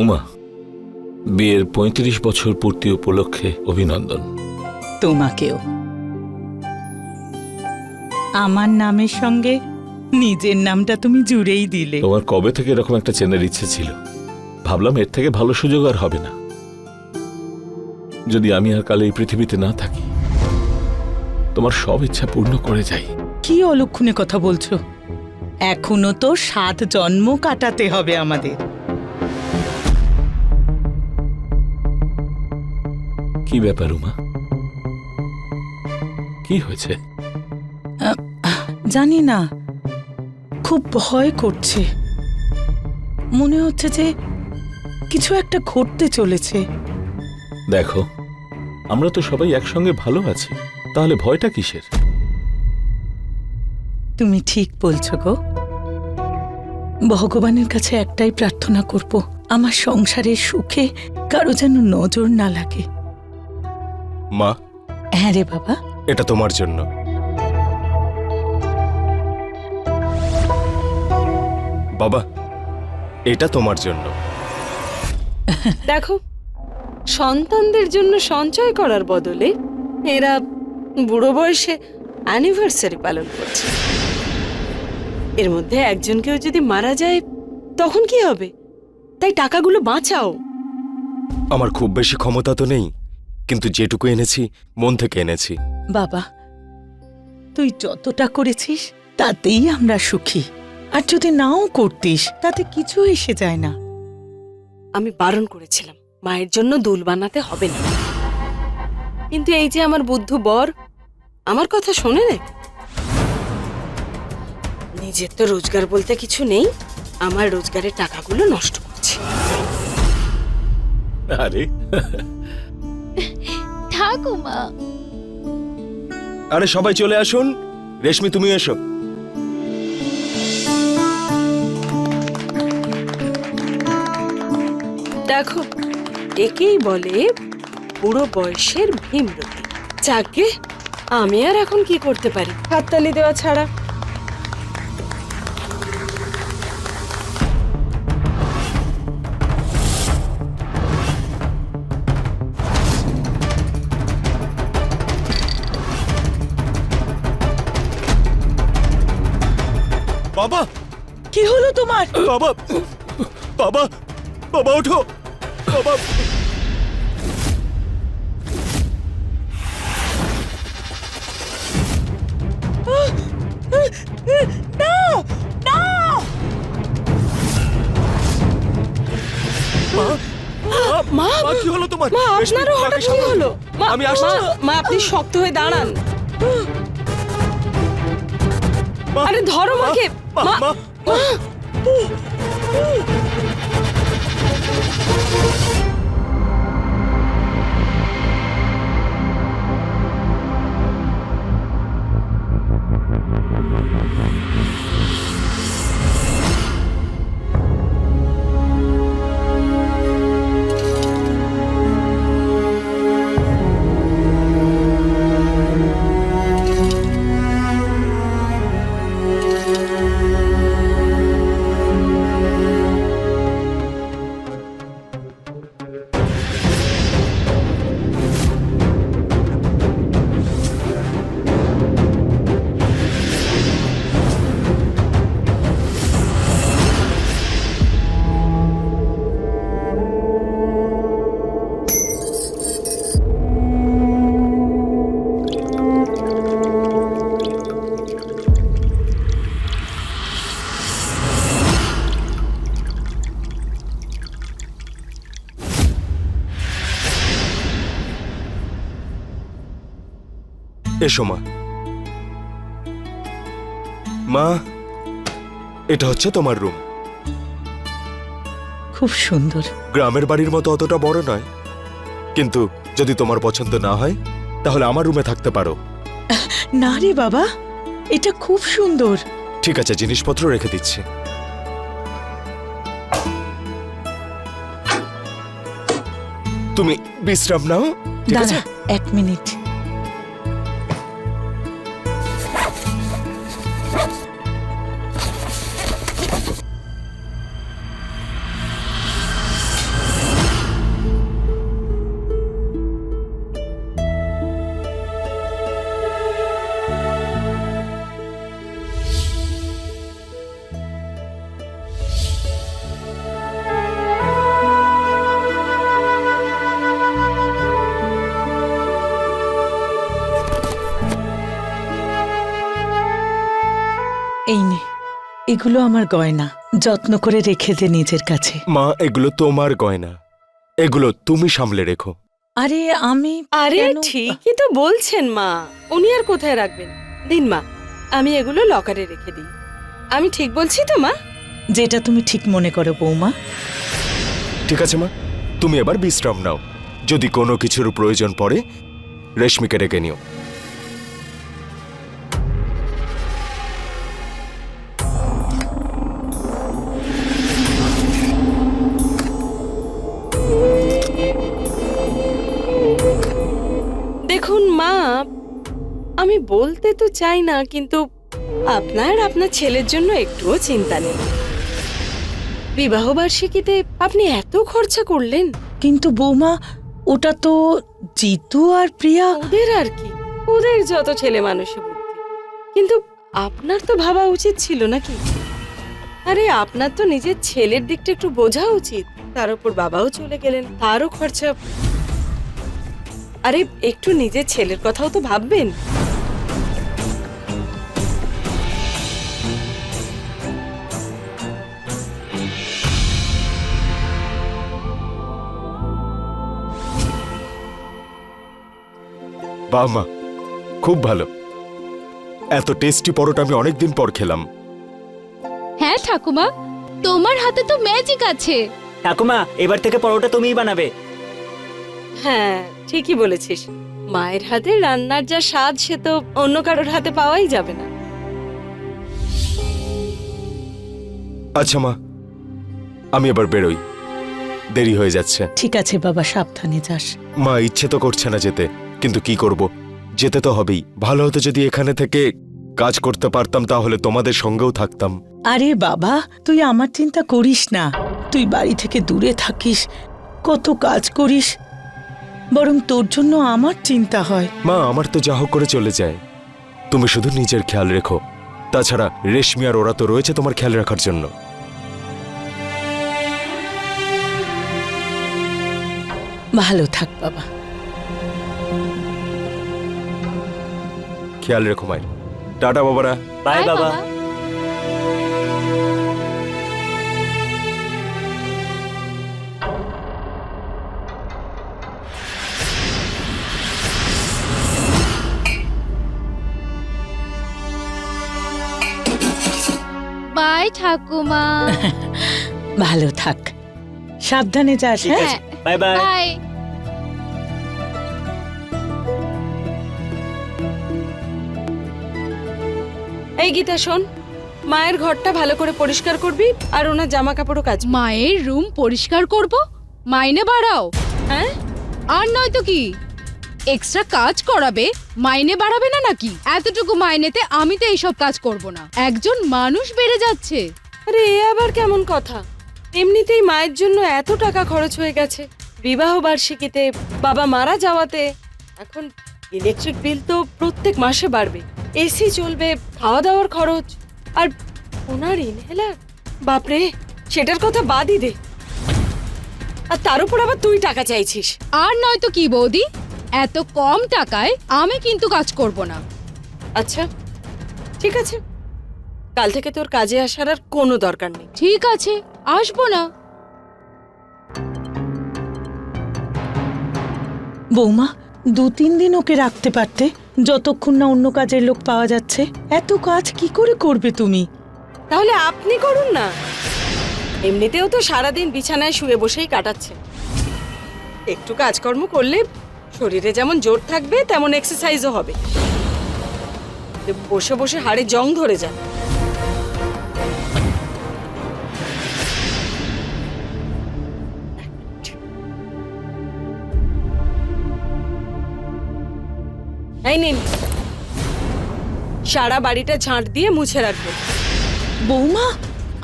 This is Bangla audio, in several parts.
উমা, বিয়ের ৩৫ বছর পূর্তি উপলক্ষে অভিনন্দন। তোমাকেও। আমার নামের সঙ্গে নিজের নামটা তুমি জুড়েই দিলে। তোমার কবে থেকে এরকম একটা চেনার ইচ্ছে ছিল, ভাবলাম এর থেকে ভালো সুযোগ আর হবে না। যদি আমি আর কাল এই পৃথিবীতে না থাকি, তোমার সব ইচ্ছা পূর্ণ করে যাই। কি অলক্ষণে কথা বলছো? এখনো তো ৭ জন্ম কাটাতে হবে আমাদের। কি ব্যাপার উমা, কি হয়েছে? জানি না, খুব ভয় করছে। মনে হচ্ছে যে কিছু একটা ঘটতে চলেছে। দেখো, আমরা তো সবাই একসঙ্গে ভালো আছি, তাহলে ভয়টা কিসের? তুমি ঠিক বলছো গো। ভগবানের কাছে একটাই প্রার্থনা করব, আমার সংসারের সুখে কারো যেন নজর না লাগে। মা, হ্যাঁ রে বাবা। এটা তোমার জন্য। বাবা, এটা তোমার জন্য। দেখো, সন্তানদের জন্য সঞ্চয় করার বদলে এরা বুড়ো বয়সে অ্যানিভার্সারি পালন করছে। এর মধ্যে একজনকেও যদি মারা যায় তখন কি হবে? তাই টাকাগুলো বাঁচাও। আমার খুব বেশি ক্ষমতা তো নেই, কিন্তু যেটুকু এনেছি মন থেকে এনেছি। বাবা, তুই যতটা করেছিস তাতেই আমরা সুখী। আর যদি নাও করতিস তাতে কিছু এসে যায় না। আমি বারণ করেছিলাম মায়ের জন্য দুল বানাতে হবে না, কিন্তু এই যে আমার বুদ্ধু বর আমার কথা শোনে না। নিজের তো রোজগার বলতে কিছু নেই, আমার রোজগারের টাকাগুলো নষ্ট করছে। আরে ঠাকুমা, আরে সবাই চলে আসুন। রেশমি, তুমি এসো। দেখো, একেই বলে বুড়ো বয়সের ভীমরতি। যাকে আমি আর এখন কি করতে পারি হাততালি দেওয়া ছাড়া। বাবা, কি হলো তোমার? বাবা, বাবা, বাবা ওঠো। বাবা, মা, মা, কি হলো তোমার? মা, রেশমি, আপনারও হঠাৎ মাকে কি সামলাও। হলো? মা, আমি আসছি। মা, আপনি শক্ত হয়ে দাঁড়ান। মা, আরে ধরো মাকে। মা, মা, মা, মা। এসো মা। মা, এটা হচ্ছে তোমার রুম। খুব সুন্দর। গ্রামের বাড়ির মতো অতটা বড় নয়, কিন্তু যদি তোমার পছন্দ না হয় তাহলে আমার রুমে থাকতে পারো। না রে বাবা, এটা খুব সুন্দর। ঠিক আছে, জিনিসপত্র রেখে দিচ্ছি। তুমি বিশ্রাম নাও, ঠিক আছে? দাঁড়া 1 মিনিট। এই নে, এগুলো আমার গয়না, যত্ন করে রেখে দে নিজের কাছে। মা, এগুলো তোমার গয়না, এগুলো তুমি সামলে রেখো। আরে আমি আরে কেন- ঠিকই তো বলছেন মা, উনি আর কোথায় রাখবেন? দিন মা, আমি এগুলো লকারে রেখে দিই। আমি ঠিক বলছি তো মা? যেটা তুমি ঠিক মনে করো বৌমা। ঠিক আছে মা, তুমি এবার বিশ্রাম নাও। যদি কোনো কিছুর প্রয়োজন পড়ে রেশমিকে ডেকে নিও। দেখুন মা, আমি বলতে তো চাই না, কিন্তু আপনার ছেলের জন্য একটুও চিন্তা নেই। বিবাহ বার্ষিকীতে আপনি এত খরচা করলেন। কিন্তু বৌমা, ওটা তো জিতু আর প্রিয়া। ওদের আর কি, ওদের যত ছেলে মানুষের বুদ্ধি, কিন্তু আপনার তো ভাবা উচিত ছিল নাকি? আরে আপনার তো নিজের ছেলের দিকটা একটু বোঝা উচিত। তার উপর বাবাও চলে গেলেন, তারও খরচা। আরে একটু নিজের ছেলের কথাও তো ভাববেন। বাহ মা, খুব ভালো। এত টেস্টি পরোটা আমি অনেকদিন পর খেলাম। হ্যাঁ ঠাকুমা, তোমার হাতে তো ম্যাজিক আছে। ঠাকুমা, এবার থেকে পরোটা তুমিই বানাবে। হ্যাঁ ঠিকই বলেছিস, মায়ের হাতে রান্নার যা স্বাদ সে তো অন্য কারোর হাতে পাওয়াই যাবে না। আচ্ছা মা, আমি এবার বেরোই, দেরি হয়ে যাচ্ছে। ঠিক আছে বাবা, সাবধানে যাস। মা, ইচ্ছে তো করছে না যেতে, কিন্তু কি করব, যেতে তো হবেই। ভালো হতো যদি এখানে থেকে কাজ করতে পারতাম, তাহলে তোমাদের সঙ্গেও থাকতাম। আরে বাবা, তুই আমার চিন্তা করিস না। তুই বাড়ি থেকে দূরে থাকিস, কত কাজ করিস, বরং তোর জন্য আমার চিন্তা হয়। মা, আমার তো যা হোক করে চলে যায়, তুমি শুধু নিজের খেয়াল রেখো। তাছাড়া রেশমি আর ওরা তো রয়েছে তোমার খেয়াল রাখার জন্য। ভালো থাক বাবা। খেয়াল রেখো মাই। টাটা বাবারা। বাই বাবা। বাই ঠাকুমা। ভালো থাক, সাবধানে যাস। ঠিক হ্যাঁ, আছে, বাই বাই। বাই। এই গীতা শোন, মায়ের ঘরটা ভালো করে পরিষ্কার করবি আর ওনার জামা কাপড়ও কাচবি। মায়ের রুম পরিষ্কার করব, মাইনে বাড়াও। হ্যাঁ, আর নয় তো কি, এক্সট্রা কাজ করাবে, মাইনে বাড়াবে না নাকি? এতটুকু মাইনেতে আমি তো এইসব কাজ করব না। একজন মানুষ বেড়ে যাচ্ছে। আরে এ আবার কেমন কথা? এমনিতেই মায়ের জন্য এত টাকা খরচ হয়ে গেছে, বিবাহ বার্ষিকীতে, বাবা মারা যাওয়াতে। এখন ইলেকট্রিক বিল তো প্রত্যেক মাসে বাড়বে, এসি চলবে, খাওয়া দাওয়ার খরচ, আর ওনার ইনহেলার, বাপরে, সেটার কথা বাদই দে। আর তার উপর আবার তুই টাকা চাইছিস। আর নয় তো কি বৌদি, এত কম টাকায় আমি কিন্তু কাজ করব না। আচ্ছা ঠিক আছে, কাল থেকে তোর কাজে আসার আর কোনো দরকার নেই। ঠিক আছে, আসবো না। বৌমা, 2-3 দিন ওকে রাখতে পারতে, যতক্ষণ না অন্য কাজের লোক পাওয়া যাচ্ছে। এত কাজ কি করে করবে তুমি? তাহলে আপনি করুন না, এমনিতেও তো সারাদিন বিছানায় শুয়ে বসেই কাটাচ্ছে। একটু কাজকর্ম করলে শরীরে যেমন জোর থাকবে, তেমন এক্সারসাইজও হবে। বসে বসে হাড়ে জং ধরে যায়। এই নিন, সারা বাড়িটা ঝাঁট দিয়ে মুছে রাখবেন। বৌমা,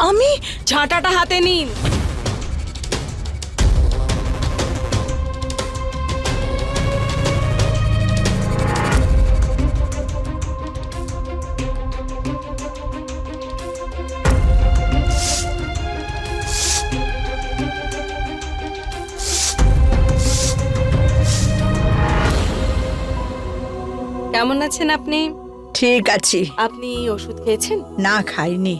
আমি ঝাঁটাটা হাতে নিন। কেমন আছেন আপনি? ঠিক আছি। আপনি ওষুধ খেয়েছেন? না, খাইনি।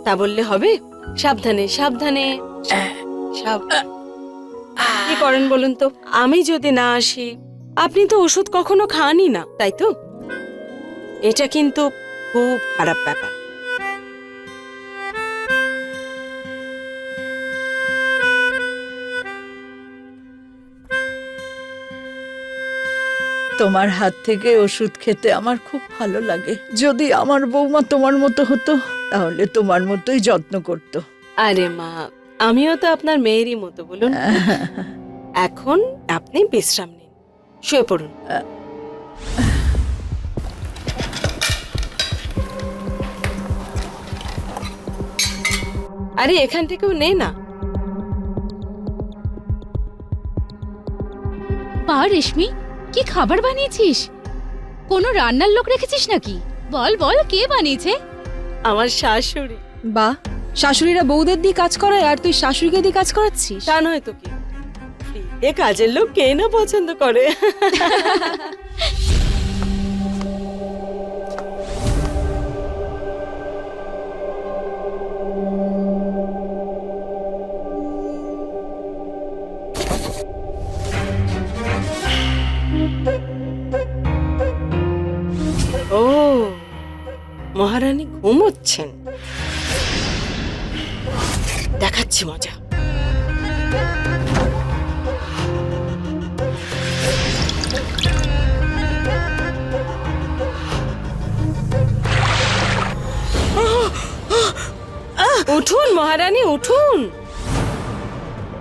তা বললে হবে? সাবধানে সাবধানে। কি করেন বলুন তো? আমি যদি না আসি, আপনি তো ওষুধ কখনো খানই না, তাই তো? এটা কিন্তু খুব খারাপ ব্যাপার। তোমার হাত থেকে ওষুধ খেতে আমার খুব ভালো লাগে। যদি আমার বৌমা তোমার মতো হতো তাহলে তোমার মতোই যত্ন করতো। আরে মা, আমিও তো আপনার মেয়েরই মতো, বলুন। এখন আপনি বিশ্রাম নিন, শুয়ে পড়ুন। আরে এখান থেকেও নে না। বা রেশমি, কি খাবার বানিয়েছিস? কোনো রান্নার লোক রেখেছিস নাকি? বল বল, কে বানিয়েছে? আমার শাশুড়ি। বাহ, শাশুড়িরা বউদের দিয়ে কাজ করায় আর তুই শাশুড়িকে দিয়ে কাজ করাচ্ছিস? তা নয় তো কি, ফ্রিতে কাজের লোক কে না পছন্দ করে। ও, মহারানী ঘুমোচ্ছেন। দেখাচ্ছি মজা। উঠুন মহারানী, উঠুন।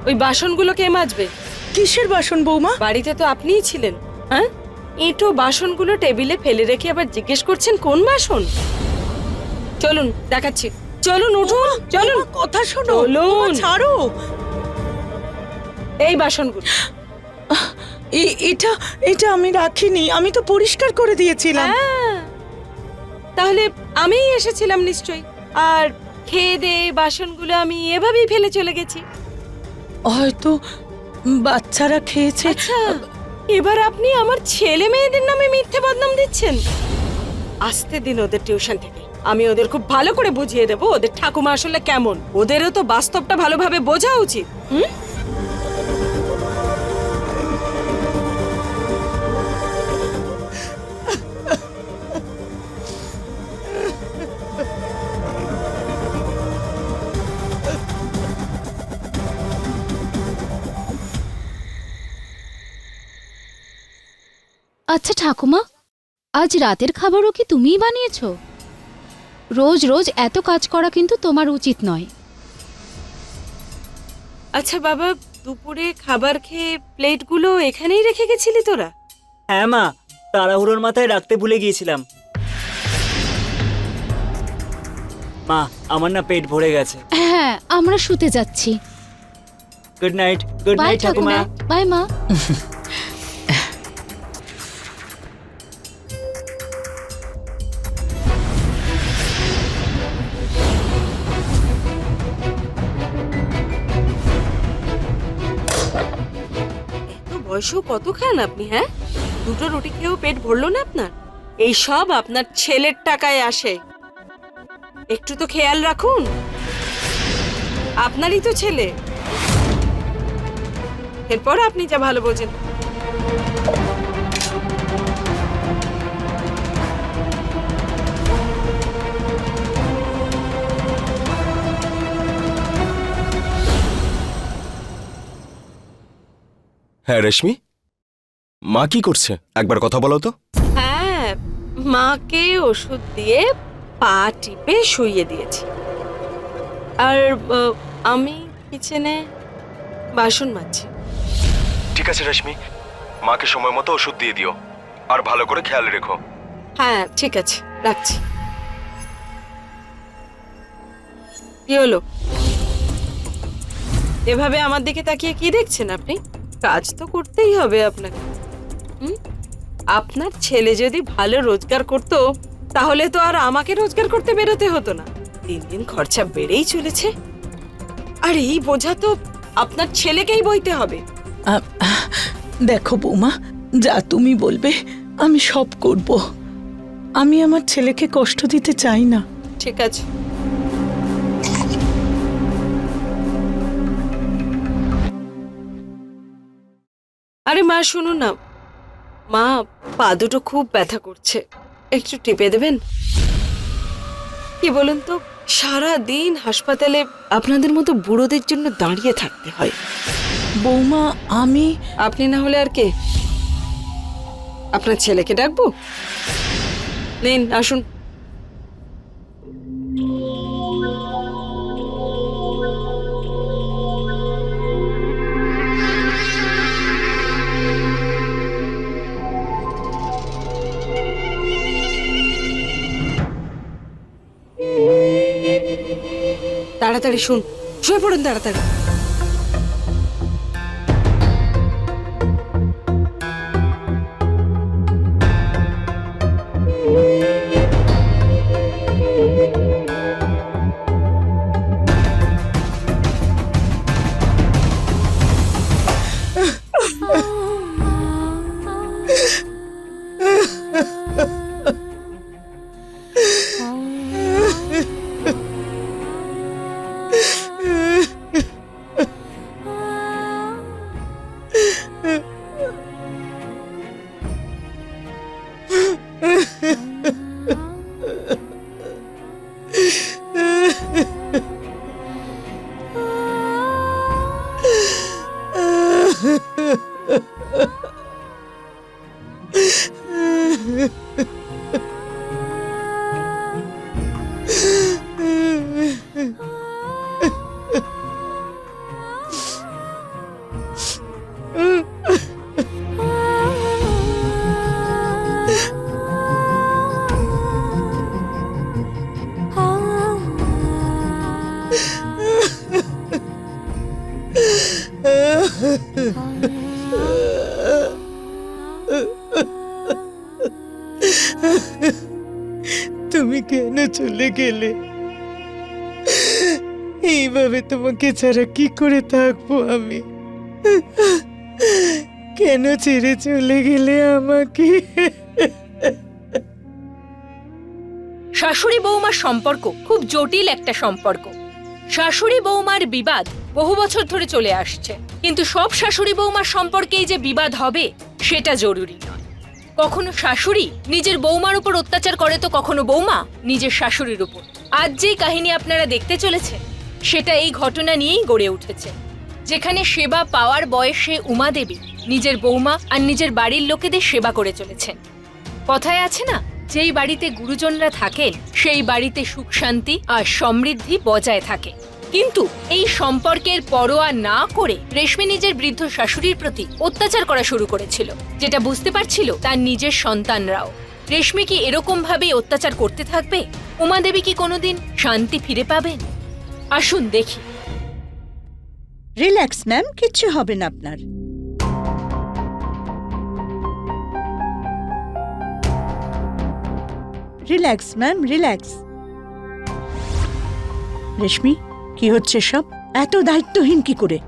ওই বাসনগুলো কে মাজবে? কিসের বাসন বৌমা? বাড়িতে তো আপনিই ছিলেন। হ্যাঁ, এঁটো বাসনগুলো টেবিলে ফেলে রেখে আবার জিজ্ঞেস করছেন কোন বাসন? চলুন দেখাচ্ছি, চলুন উঠুন, চলুন। কথা শোনো, চলুন। বৌমা, ছাড়ো। এই বাসনগুলো। এটা এটা আমি রাখিনি, আমি তো পরিষ্কার করে দিয়েছিলাম। হ্যাঁ, তাহলে আমিই এসেছিলাম নিশ্চয়ই। আর খেয়ে দিয়ে বাসনগুলো আমি এভাবেই ফেলে চলে গেছি। হয়তো বাচ্চারা খেয়েছে। আচ্ছা, এবার আপনি আমার ছেলে মেয়েদের নামে মিথ্যে বদনাম দিচ্ছেন। আসতে দিন ওদের টিউশন থেকে, আমি ওদের খুব ভালো করে বুঝিয়ে দেবো ওদের ঠাকুমা আসলে কেমন। ওদেরও তো বাস্তবটা ভালোভাবে বোঝা উচিত। হুম, আচ্ছা ঠাকুমা, আজ রাতের খাবারও কি তুমিই বানিয়েছো? রোজ রোজ এত কাজ করা কিন্তু তোমার উচিত নয়। আচ্ছা বাবা, দুপুরে খাবার খেয়ে প্লেটগুলো এখানেই রেখে গেছিলি তোরা? হ্যাঁ মা, তাড়াহুড়োর মাথায় রাখতে ভুলে গিয়েছিলাম। মা, আমার না পেট ভরে গেছে। হ্যাঁ, আমরা শুতে যাচ্ছি। Good night. Good bye night ঠাকুমা। ঠাকুমা, বাই মা। এত বয়সেও কত খান আপনি? হ্যাঁ, দুটো রুটি খেয়েও পেট ভরলো না আপনার? এই সব আপনার ছেলের টাকায় আসে, একটু তো খেয়াল রাখুন। আপনারই তো ছেলে, এরপর আপনি যা ভালো বোঝেন। হ্যাঁ রেশমি, মা কি করছে একবার কথা বলো তো। হ্যাঁ, মাকে ওষুধ দিয়ে পা টিপে শুইয়ে দিয়েছি। আর আমি কিচেনে বাসন মাজছি। ঠিক আছে রেশমি, মাকে সময় মতো ওষুধ দিয়ে দিও আর ভালো করে খেয়াল রেখো। হ্যাঁ ঠিক আছে, রাখছি। কি হলো? এভাবে আমার দিকে তাকিয়ে কি দেখছেন আপনি? কাজ তো করতেই হবে আপনাকে। আপনার ছেলে যদি ভালো রোজগার করত তাহলে তো আর আমাকে রোজগার করতে বেরোতে হতো না। দিন দিন খরচা বেড়েই চলেছে, আর এই বোঝা তো আপনার ছেলেকেই বইতে হবে। দেখো বৌমা, যা তুমি বলবে আমি সব করব। আমি আমার ছেলেকে কষ্ট দিতে চাই না। ঠিক আছে। আরে মা শুনুন না, মা পা দুটো খুব ব্যথা করছে, একটু টিপে দেবেন? কি বলুন তো, সারা দিন হাসপাতালে আপনাদের মতো বুড়োদের জন্য দাঁড়িয়ে থাকতে হয়। বৌমা, আমি আপনি না হলে আর কে? আপনার ছেলেকে ডাকবো? নিন আসুন। তাড়াতাড়ি শুন, শুয়ে পড়ুন তাড়াতাড়ি। তুমি কেন চলে গেলে? এইভাবে তোমাকে ছাড়া কি করে থাকবো আমি? কেন ছেড়ে চলে গেলে আমাকে? শাশুড়ি বৌমার সম্পর্ক খুব জটিল একটা সম্পর্ক। শাশুড়ি বৌমার বিবাদ বহু বছর ধরে চলে আসছে, কিন্তু সব শাশুড়ি বৌমার সম্পর্কেই যে বিবাদ হবে সেটা জরুরি নয়। কখনো শাশুড়ি নিজের বৌমার উপর অত্যাচার করে, তো কখনো বৌমা নিজের শাশুড়ির উপর। আজ যেই কাহিনী আপনারা দেখতে চলেছেন সেটা এই ঘটনা নিয়েই গড়ে উঠেছে, যেখানে সেবা পাওয়ার বয়সে উমা দেবী নিজের বৌমা আর নিজের বাড়ির লোকেদের সেবা করে চলেছেন। কথায় আছে না, যেই বাড়িতে গুরুজনরা থাকেন সেই বাড়িতে সুখ শান্তি আর সমৃদ্ধি বজায় থাকে। কিন্তু এই সম্পর্কের পরোয়া না করে রেশমি নিজের বৃদ্ধ শাশুড়ির প্রতি অত্যাচার করা শুরু করেছিল, যেটা বুঝতে পারছিল তার নিজের সন্তানরাও। রেশমি কি এরকম ভাবেই অত্যাচার করতে থাকবে? উমা দেবী কি কোনোদিন শান্তি ফিরে পাবেন? আসুন দেখি। রিল্যাক্স ম্যাম, কিচ্ছু হবে না আপনার। Relax ma'am, relax. রেশমি, কি হচ্ছে সব? এত দায়িত্বহীন কি করে?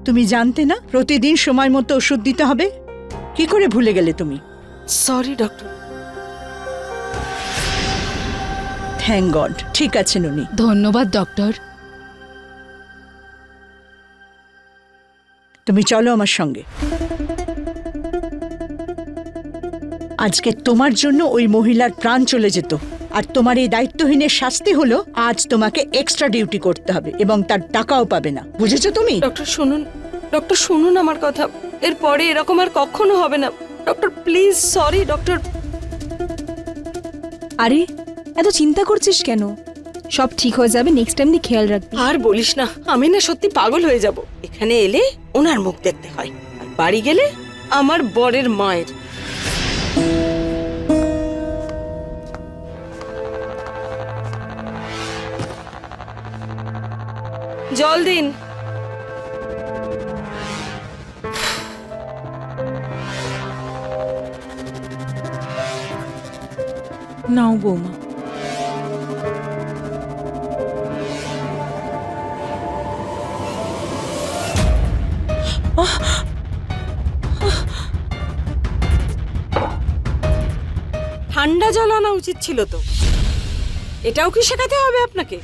তুমি জানতে না প্রতিদিন সময় মতো ওষুধ দিতে হবে? কি করে ভুলে গেলে তুমি? Sorry doctor. Thank god. ঠিক আছে ননি। ধন্যবাদ ডক্টর। তুমি চলো আমার সঙ্গে। আজকে তোমার জন্য ওই মহিলার প্রাণ চলে যেত, আর তোমার এই দায়িত্বহীনের শাস্তি হলো আজ তোমাকে এক্সট্রা ডিউটি করতে হবে এবং তার টাকাও পাবে না। বুঝেছো তুমি? ডক্টর শুনুন আমার কথা, এরপরে এরকম আর কখনো হবে না। Doctor please, sorry doctor. আরে এত চিন্তা করছিস কেন? সব ঠিক হয়ে যাবে, নেক্সট টাইম দিয়ে খেয়াল রাখবি। আর বলিস না, আমি না সত্যি পাগল হয়ে যাব। এখানে এলে ওনার মুখ দেখতে হয়, আর বাড়ি গেলে আমার বরের মায়ের। জল দিন। নাও বৌমা। ঠান্ডা জল আনা উচিত ছিল তো। এটাও কি শেখাতে হবে আপনাকে?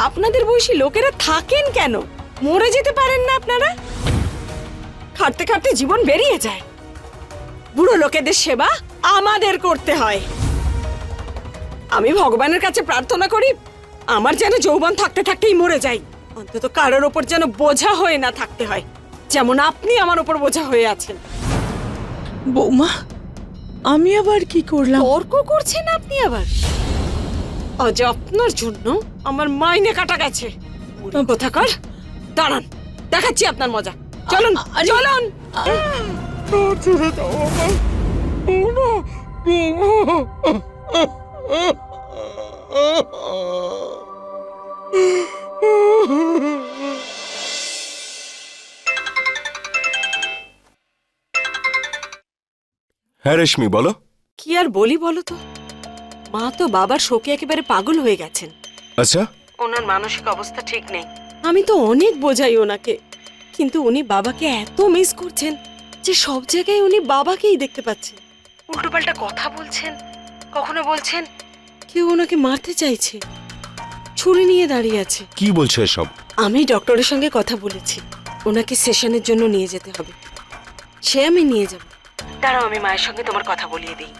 আপনাদের বয়সী লোকেরা থাকেন কেন? মরে যেতে পারেন না আপনারা? খাটতে খাটতে জীবন বেরিয়ে যায়। বুড়ো লোকেদের সেবা আমাদের করতে হয়। আমি ভগবানের কাছে প্রার্থনা করি আমার যেন যৌবন থাকতে থাকতেই মরে যাই, অন্তত কারোর ওপর যেন বোঝা হয়ে না থাকতে হয়, যেমন আপনি আমার ওপর বোঝা হয়ে আছেন। বৌমা, আমি আবার কি করলাম? তর্ক করছেন আপনি আবার? আজ আপনার জন্য আমার মাইনে কাটা গেছে। বুড়ো কোথাকার, দাঁড়ান দেখাচ্ছি আপনার মজা। চলুন চলুন। হ্যাঁ রেশমি, বলো। কি আর বলি বলো তো, মা তো বাবার শোকে একেবারে পাগল হয়ে গেছেন। আচ্ছা, ওনার মানসিক অবস্থা ঠিক নেই। আমি তো অনেক বোঝাই ওনাকে, কিন্তু উনি বাবাকে এত মিস করছেন যে সব জায়গায় উনি বাবাকেই দেখতে পাচ্ছেন। উল্টোপাল্টা কথা বলছেন, কখনো বলছেন কেউ ওনাকে মারতে চাইছে, ছুরি নিয়ে দাঁড়িয়ে আছে। কি বলছো এসব? আমি ডক্টরের সঙ্গে কথা বলেছি, ওনাকে সেশনের জন্য নিয়ে যেতে হবে। সে আমি নিয়ে যাব। দাঁড়াও, আমি মায়ের সঙ্গে তোমার কথা বলিয়ে দিই।